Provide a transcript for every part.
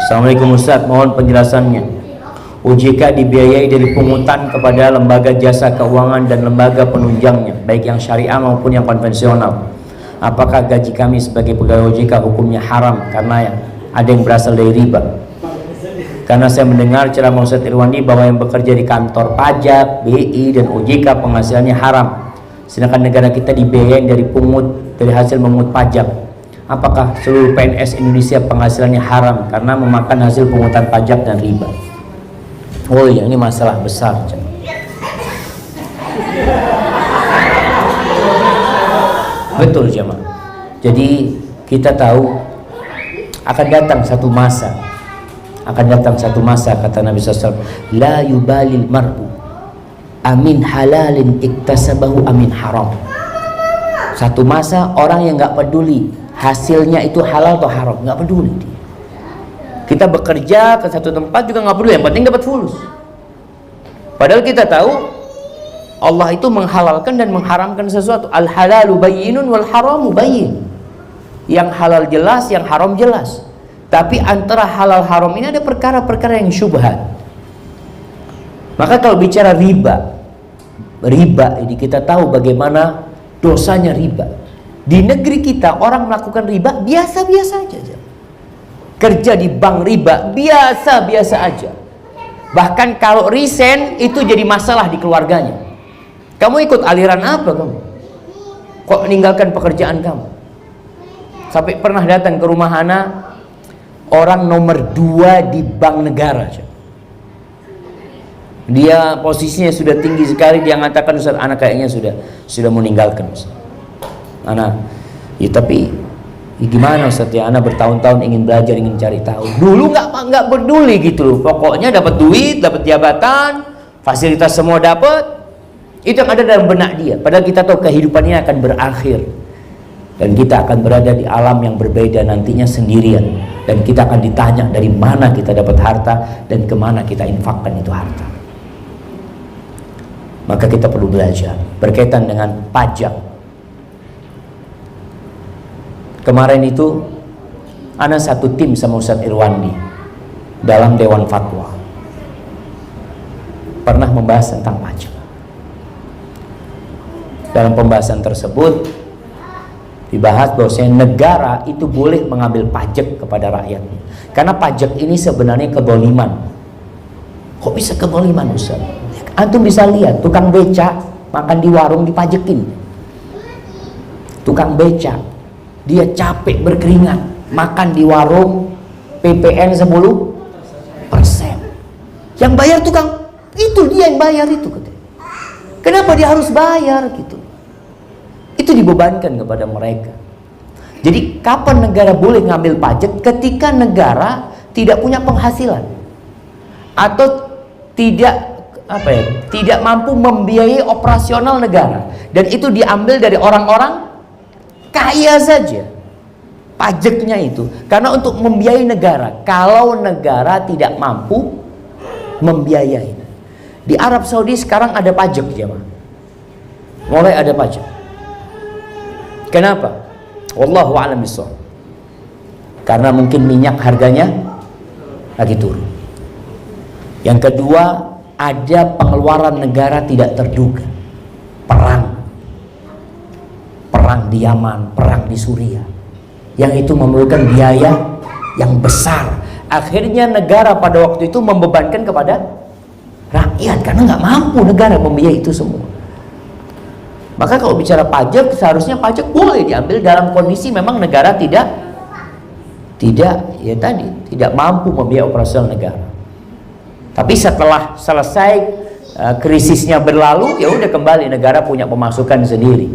Assalamualaikum Ustaz, mohon penjelasannya. OJK dibiayai dari pungutan kepada lembaga jasa keuangan dan lembaga penunjangnya, baik yang syariah maupun yang konvensional. Apakah gaji kami sebagai pegawai OJK hukumnya haram karena ada yang berasal dari riba? Karena saya mendengar ceramah Ustaz Irwandi bahwa yang bekerja di kantor pajak, BI dan OJK penghasilannya haram, sedangkan negara kita dibiayai dari pungut, dari hasil memungut pajak. Apakah seluruh PNS Indonesia penghasilannya haram karena memakan hasil pungutan pajak dan riba? Oh iya, ini masalah besar. Betul jemaah. Jadi kita tahu akan datang satu masa, kata Nabi SAW, la yubalil mar'u amin halalin iktasabahu amin haram. Satu masa orang yang nggak peduli hasilnya itu halal atau haram, nggak peduli dia. Kita bekerja ke satu tempat juga nggak peduli, yang penting dapat fulus. Padahal kita tahu Allah itu menghalalkan dan mengharamkan sesuatu. Al halalu bayyinun wal haramu bayyin. Yang halal jelas, yang haram jelas. Tapi antara halal haram ini ada perkara-perkara yang syubhat. Maka kalau bicara riba ini kita tahu bagaimana dosanya riba. Di negeri kita orang melakukan riba biasa-biasa aja. Kerja di bank riba biasa-biasa aja. Bahkan kalau resign itu jadi masalah di keluarganya. Kamu ikut aliran apa kamu? Kok meninggalkan pekerjaan kamu? Sampai pernah datang ke rumah Hana orang nomor 2 di bank negara. Dia posisinya sudah tinggi sekali, dia mengatakan Ustaz, anak kayaknya sudah meninggalkan Ustaz. Anak, ya tapi ya gimana Ustaz ya, anak bertahun-tahun ingin belajar, ingin cari tahu. Dulu nggak peduli gitu loh. Pokoknya dapat duit, dapat jabatan, fasilitas semua dapat. Itu yang ada dalam benak dia. Padahal kita tahu kehidupan ini akan berakhir. Dan kita akan berada di alam yang berbeda nantinya sendirian. Dan kita akan ditanya dari mana kita dapat harta dan kemana kita infakkan itu harta. Maka kita perlu belajar berkaitan dengan pajak. Kemarin itu ana satu tim sama Ustaz Irwandi dalam Dewan Fatwa pernah membahas tentang pajak. Dalam pembahasan tersebut dibahas bahwasanya negara itu boleh mengambil pajak kepada rakyatnya. Karena pajak ini sebenarnya kezaliman. Kok bisa kezaliman Ustaz? Antum bisa lihat tukang beca makan di warung dipajekin. Tukang beca dia capek berkeringat makan di warung PPN 10%. Yang bayar tukang itu, dia yang bayar itu. Kenapa dia harus bayar gitu? Itu dibebankan kepada mereka. Jadi kapan negara boleh ngambil pajak? Ketika negara tidak punya penghasilan atau tidak mampu membiayai operasional negara, dan itu diambil dari orang-orang kaya saja pajaknya itu, karena untuk membiayai negara. Kalau negara tidak mampu membiayai, di Arab Saudi sekarang ada pajak jemaah, mulai ada pajak. Kenapa? Wallahu a'lam bishawab. Karena mungkin minyak harganya lagi turun. Yang kedua, ada pengeluaran negara tidak terduga. Perang di Yaman, perang di Suriah, yang itu memerlukan biaya yang besar. Akhirnya negara pada waktu itu membebankan kepada rakyat karena nggak mampu negara membiayai itu semua. Maka kalau bicara pajak, seharusnya pajak boleh diambil dalam kondisi memang negara tidak mampu membiayai operasional negara. Tapi setelah selesai krisisnya berlalu, ya udah kembali negara punya pemasukan sendiri.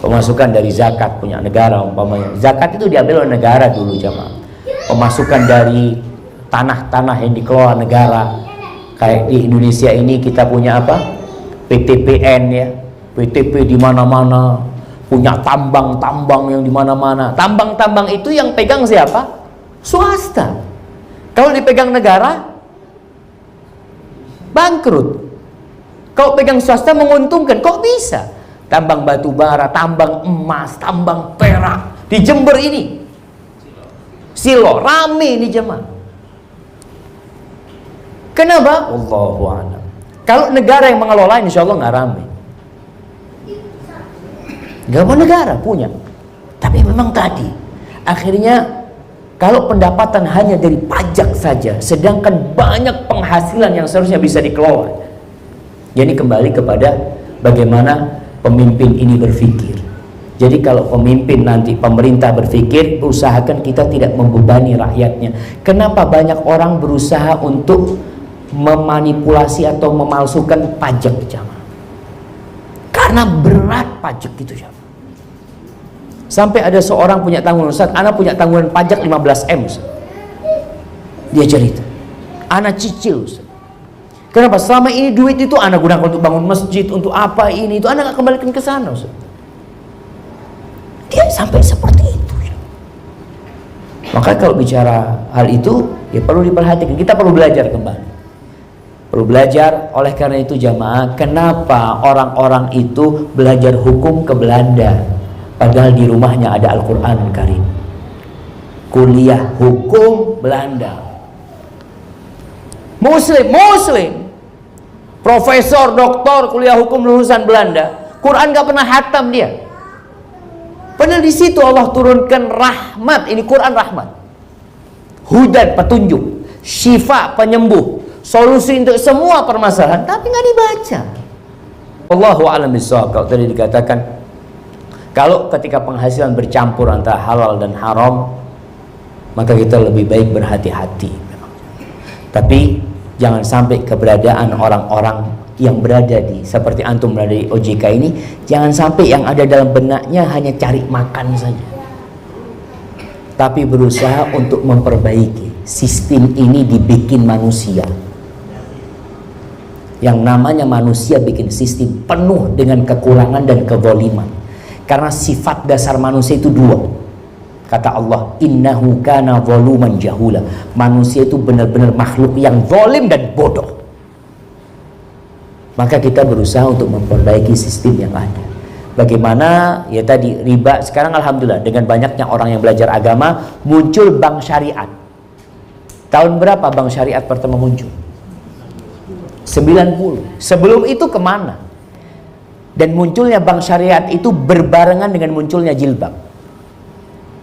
Pemasukan dari zakat punya negara umpamanya. Zakat itu diambil oleh negara dulu jemaah. Pemasukan dari tanah-tanah yang dikelola negara. Kayak di Indonesia ini kita punya apa? PTPN ya. PTP di mana-mana, punya tambang-tambang yang di mana-mana. Tambang-tambang itu yang pegang siapa? Swasta. Kalau dipegang negara, bangkrut. Kalau pegang swasta menguntungkan, kok bisa? Tambang batu bara, tambang emas, tambang perak di Jember ini, Silo rame ini jemaah. Kenapa? Allahu a'lam. Kalau negara yang mengelola, insya Allah nggak ramai. Gak mau negara punya. Tapi memang tadi akhirnya kalau pendapatan hanya dari pajak saja, sedangkan banyak penghasilan yang seharusnya bisa dikelola. Jadi kembali kepada bagaimana pemimpin ini berpikir. Jadi kalau pemimpin nanti pemerintah berpikir, usahakan kita tidak membebani rakyatnya. Kenapa banyak orang berusaha untuk memanipulasi atau memalsukan pajak jamaah? Karena berat pajak itu jamaah. Sampai ada seorang punya tanggungan, Ustaz, anak punya tanggungan pajak 15M Ustaz. Dia cerita, anak cicil Ustaz. Kenapa? Selama ini duit itu anak gunakan untuk bangun masjid, untuk apa ini itu, anak gak kembalikan ke sana Ustaz. Dia sampai seperti itu ya. Maka kalau bicara hal itu ya perlu diperhatikan, kita perlu belajar kembali. Perlu belajar. Oleh karena itu jamaah, kenapa orang-orang itu belajar hukum ke Belanda padahal di rumahnya ada Al-Quran Karim? Kuliah hukum Belanda, Muslim, profesor, doktor, kuliah hukum lulusan Belanda, Quran gak pernah hatam dia. Padahal di situ Allah turunkan rahmat. Ini Quran rahmat, hudan petunjuk, syifa penyembuh, solusi untuk semua permasalahan, tapi nggak dibaca. Allahu a'lam bishawab. Kalau tadi dikatakan kalau ketika penghasilan bercampur antara halal dan haram, maka kita lebih baik berhati-hati. Tapi jangan sampai keberadaan orang-orang yang berada di seperti antum berada di OJK ini, jangan sampai yang ada dalam benaknya hanya cari makan saja, tapi berusaha untuk memperbaiki. Sistem ini dibikin manusia. Yang namanya manusia bikin sistem penuh dengan kekurangan dan kezaliman. Karena sifat dasar manusia itu dua. Kata Allah, innahu kana zaluman jahula. Manusia itu benar-benar makhluk yang zalim dan bodoh. Maka kita berusaha untuk memperbaiki sistem yang ada. Bagaimana ya tadi riba, sekarang alhamdulillah dengan banyaknya orang yang belajar agama, muncul bank syariat. Tahun berapa bank syariat pertama muncul? 90. Sebelum itu kemana? Dan munculnya bank syariat itu berbarengan dengan munculnya jilbab.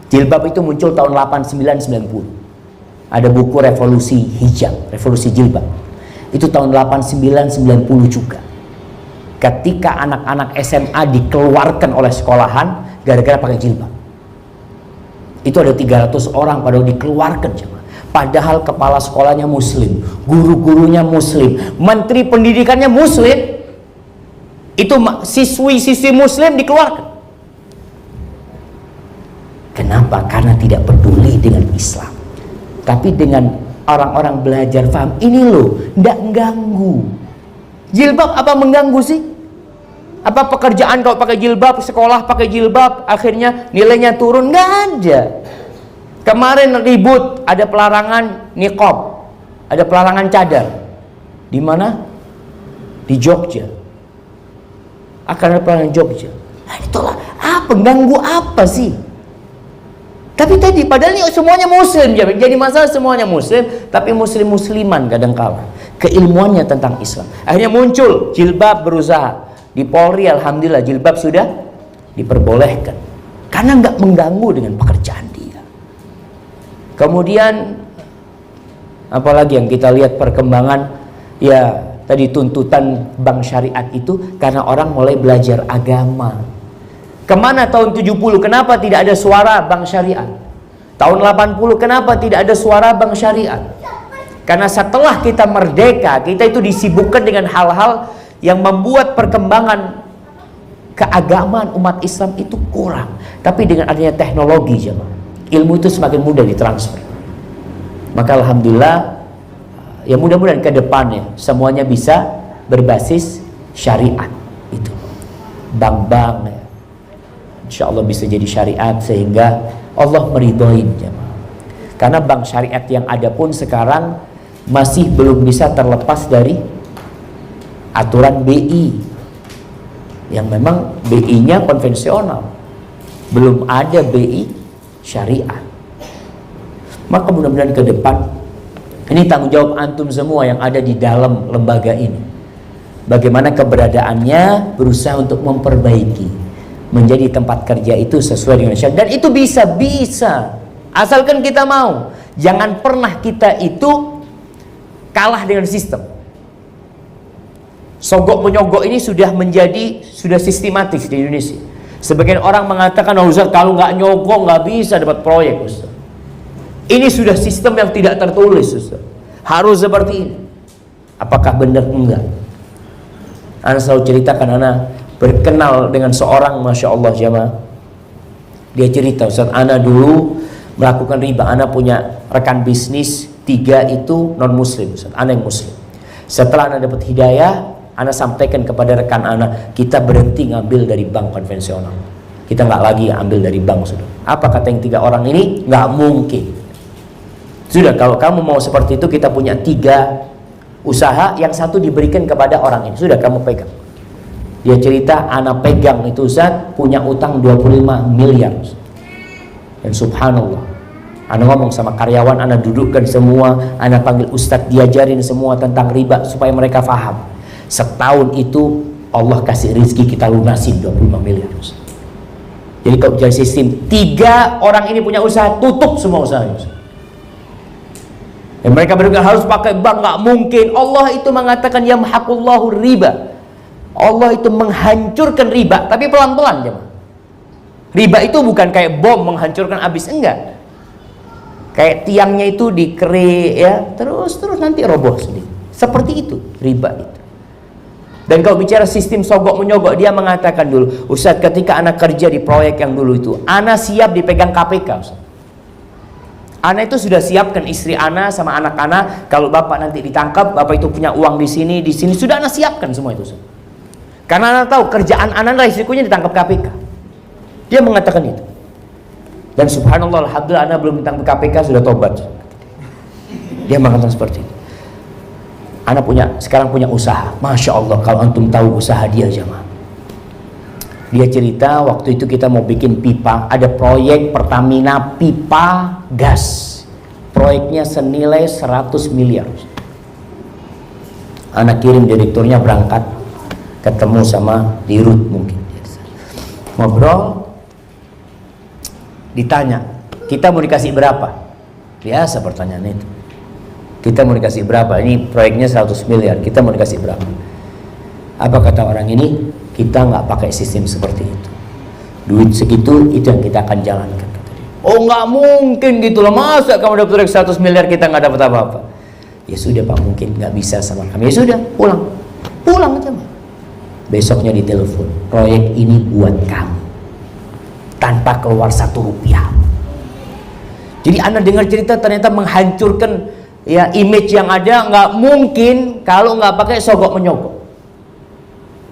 Jilbab itu muncul tahun 89-90. Ada buku revolusi hijab, revolusi jilbab. Itu tahun 89-90 juga. Ketika anak-anak SMA dikeluarkan oleh sekolahan gara-gara pakai jilbab. Itu ada 300 orang pada dikeluarkan jemaah. Padahal kepala sekolahnya muslim, guru-gurunya muslim, menteri pendidikannya muslim. Itu siswi-siswi muslim dikeluarkan. Kenapa? Karena tidak peduli dengan Islam. Tapi dengan orang-orang belajar paham, ini loh, tidak mengganggu. Jilbab apa mengganggu sih? Apa pekerjaan kalau pakai jilbab, sekolah pakai jilbab, akhirnya nilainya turun? Nggak ada. Kemarin ribut, ada pelarangan niqab, ada pelarangan cadar. Di mana? Di Jogja. Akan ada pelarangan Jogja. Nah, itulah apa? Mengganggu apa sih? Tapi tadi padahal ini semuanya muslim, jadi masalah semuanya muslim, tapi muslim-musliman kadangkala keilmuannya tentang Islam. Akhirnya muncul jilbab, berusaha di Polri alhamdulillah jilbab sudah diperbolehkan karena nggak mengganggu dengan pekerjaan dia. Kemudian apalagi yang kita lihat perkembangan ya tadi tuntutan bank syariat itu karena orang mulai belajar agama. Kemana tahun 70? Kenapa tidak ada suara bank syariat? Tahun 80 kenapa tidak ada suara bank syariat? Karena setelah kita merdeka, kita itu disibukkan dengan hal-hal yang membuat perkembangan keagamaan umat Islam itu kurang. Tapi dengan adanya teknologi, ilmu itu semakin mudah ditransfer. Maka alhamdulillah, ya mudah-mudahan ke depannya semuanya bisa berbasis syariat itu. Bank-bank insya Allah bisa jadi syariat sehingga Allah meridhoi jemaah. Karena bank syariat yang ada pun sekarang masih belum bisa terlepas dari aturan BI yang memang BI-nya konvensional, belum ada BI syariat. Maka mudah-mudahan ke depan Ini tanggung jawab antum semua yang ada di dalam lembaga ini. Bagaimana keberadaannya, berusaha untuk memperbaiki, menjadi tempat kerja itu sesuai dengan syariat. Dan itu bisa asalkan kita mau. Jangan pernah kita itu kalah dengan sistem. Sogok menyogok ini sudah sistematis di Indonesia. Sebagian orang mengatakan, oh Ustaz, kalau nggak nyogok nggak bisa dapat proyek, Ustaz. Ini sudah sistem yang tidak tertulis, Ustaz. Harus seperti ini. Apakah benar? Enggak. Ana selalu ceritakan, Ana berkenal dengan seorang, Masya Allah jamaah. Dia cerita, Ustaz, Ana dulu melakukan riba. Ana punya rekan bisnis 3 itu non muslim, Ustaz. Ana yang muslim. Setelah Ana dapat hidayah, Ana sampaikan kepada rekan Ana, kita berhenti ngambil dari bank konvensional. Kita nggak lagi ambil dari bank, sudah. Apa kata yang 3 orang ini? Nggak mungkin. Sudah, kalau kamu mau seperti itu, kita punya 3 usaha, yang 1 diberikan kepada orang ini. Sudah, kamu pegang. Dia cerita, Ana pegang itu Ustaz, punya utang 25 miliar. Dan subhanallah, Ana ngomong sama karyawan, Ana dudukkan semua, Ana panggil Ustaz, diajarin semua tentang riba supaya mereka faham. Setahun itu Allah kasih rezeki, kita lunasin 25 miliar. Jadi kalau jadi sistem 3 orang ini punya usaha, tutup semua usahanya. Dan mereka berkata harus pakai bank, nggak mungkin. Allah itu mengatakan yamhaqullahu riba. Allah itu menghancurkan riba, tapi pelan-pelan jemaah. Riba itu bukan kayak bom menghancurkan habis, enggak. Kayak tiangnya itu dikere ya, terus nanti roboh sedikit. Seperti itu riba itu. Dan kalau bicara sistem sogok menyogok, dia mengatakan dulu, Ustaz, ketika anak kerja di proyek yang dulu itu, anak siap dipegang KPK, Ustaz. Ana itu sudah siapkan istri Ana sama anak-anak, kalau bapak nanti ditangkap, bapak itu punya uang di sini, sudah Ana siapkan semua itu. Karena Ana tahu kerjaan Ana risikonya ditangkap KPK. Dia mengatakan itu. Dan subhanallah, alhamdulillah Ana belum ditangkap KPK, sudah tobat. Dia mengatakan seperti itu. Ana sekarang punya usaha. Masya Allah, kalau antum tahu usaha dia jemaah. Dia cerita waktu itu kita mau bikin pipa, ada proyek Pertamina pipa gas, proyeknya senilai 100 miliar. Anak kirim direkturnya berangkat, ketemu sama dirut mungkin, ngobrol, ditanya, kita mau dikasih berapa? Biasa pertanyaan itu, kita mau dikasih berapa? Ini proyeknya 100 miliar, kita mau dikasih berapa? Apa kata orang ini? Kita nggak pakai sistem seperti itu. Duit segitu itu yang kita akan jalankan. Oh nggak mungkin gitu loh, masa kamu dapat proyek 100 miliar kita nggak dapat apa-apa? Ya sudah Pak, mungkin nggak bisa sama kami. Ya sudah, pulang aja Pak. Besoknya ditelepon, proyek ini buat kamu, tanpa keluar 1 rupiah. Jadi Anda dengar cerita ternyata menghancurkan ya image yang ada. Nggak mungkin kalau nggak pakai sogok menyogok.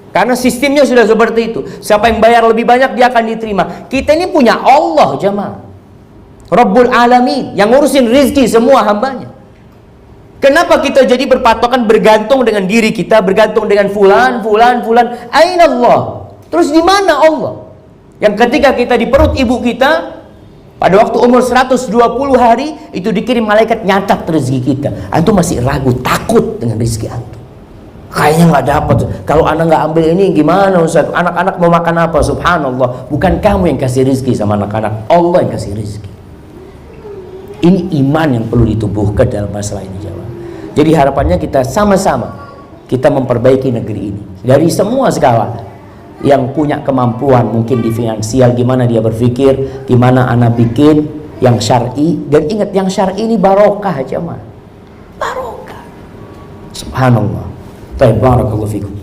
Karena sistemnya sudah seperti itu. Siapa yang bayar lebih banyak, dia akan diterima. Kita ini punya Allah jemaah, Rabbul Alamin, yang ngurusin rizki semua hambanya. Kenapa kita jadi berpatokan bergantung dengan diri kita, bergantung dengan fulan? Aina Allah? Terus di mana Allah? Yang ketika kita di perut ibu kita, pada waktu umur 120 hari, itu dikirim malaikat nyatat rezeki kita. Antum masih ragu, takut dengan rezeki antum. Kayaknya nggak dapat. Kalau anak nggak ambil ini gimana Ustaz? Anak-anak mau makan apa? Subhanallah, bukan kamu yang kasih rezeki sama anak-anak, Allah yang kasih rezeki. Ini iman yang perlu ditumbuhkan dalam masalah ini jemaah. Jadi harapannya kita sama-sama kita memperbaiki negeri ini dari semua skala. Yang punya kemampuan mungkin di finansial, gimana dia berpikir, gimana anak bikin yang syar'i. Dan ingat, yang syar'i ini barokah jemaah, barokah. Subhanallah. Barakallahu fikum.